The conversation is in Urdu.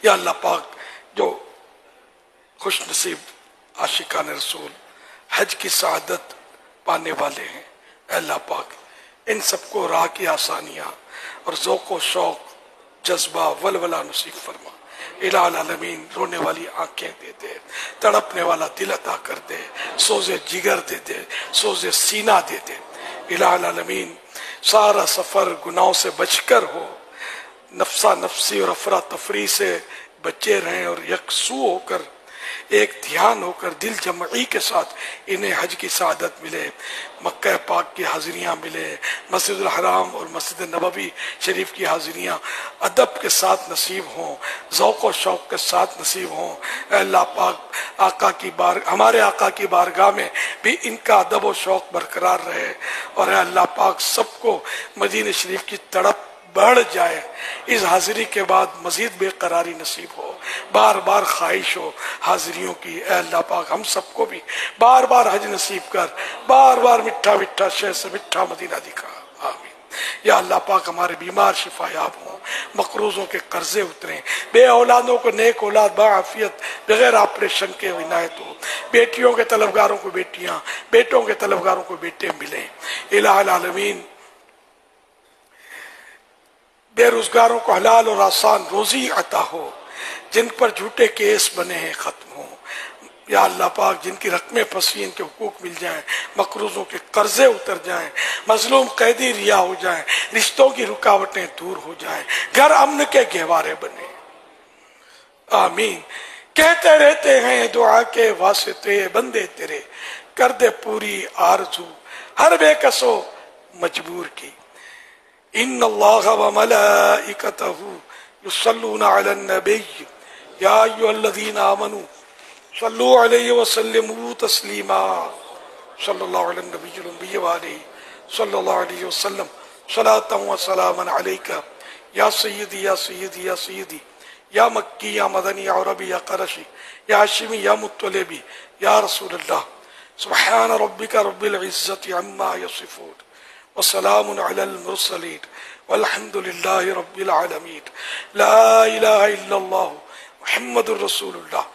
یا اللہ پاک جو خوش نصیب عاشقان رسول حج کی سعادت پانے والے ہیں، اے اللہ پاک ان سب کو راہ کی آسانیاں اور ذوق و شوق، جذبہ، ولولہ نصیب فرما۔ الہ العالمین رونے والی آنکھیں دے دے، تڑپنے والا دل عطا کر دے، سوز جگر دے دے، سوز سینہ دے دے۔ الہ العالمین سارا سفر گناہوں سے بچ کر ہو، نفسا نفسی اور افراتفری سے بچے رہیں، اور یکسو ہو کر ایک دھیان ہو کر دل جمعی کے ساتھ انہیں حج کی سعادت ملے، مکہ پاک کی حاضریاں ملے، مسجد الحرام اور مسجد نبوی شریف کی حاضریاں ادب کے ساتھ نصیب ہوں، ذوق و شوق کے ساتھ نصیب ہوں۔ اے اللہ پاک ہمارے آقا کی بارگاہ میں بھی ان کا ادب و شوق برقرار رہے، اور اے اللہ پاک سب کو مدینہ شریف کی تڑپ بڑھ جائے، اس حاضری کے بعد مزید بے قراری نصیب ہو، بار بار خواہش ہو حاضریوں کی۔ اے اللہ پاک ہم سب کو بھی بار بار حج نصیب کر، بار بار میٹھا میٹھا شہر سے میٹھا مدینہ دکھا، آمین۔ یا اللہ پاک ہمارے بیمار شفا یاب ہوں، مقروضوں کے قرضے اتریں، بے اولادوں کو نیک اولاد باعافیت بغیر آپریشن کے عنایت ہو، بیٹیوں کے طلبگاروں کو بیٹیاں، بیٹوں کے طلبگاروں کو بیٹے ملیں۔ الہ العالمین بے روزگاروں کو حلال اور آسان روزی عطا ہو، جن پر جھوٹے کیس بنے ہیں ختم ہو۔ یا اللہ پاک جن کی رقمیں پھنسی ان کے حقوق مل جائیں، مقروضوں کے قرضے اتر جائیں، مظلوم قیدی رہا ہو جائیں، رشتوں کی رکاوٹیں دور ہو جائیں، گھر امن کے گہوارے بنے، آمین۔ کہتے رہتے ہیں دعا کے واسطے بندے تیرے، کر دے پوری آرزو ہر بے کسو مجبور کی۔ ان اللہ وملائکتہ یصلون علی النبی یا ایھا الذین آمنوا صلوا علیہ وسلموا تسلیما۔ صلی اللہ علی النبی الامی وآلہ صلی اللہ علیہ وسلم صلاۃ و سلاما علیک یا سیدی یا سیدی یا سیدی، یا مکی یا مدنی یا عربی یا قرشی یا ہاشمی یا مطلبی یا رسول اللہ۔ سبحان ربک رب العزت عما یصفون وسلام علی المرسلین والحمد للہ رب العالمین۔ لا الہ الا اللہ محمد الرسول اللہ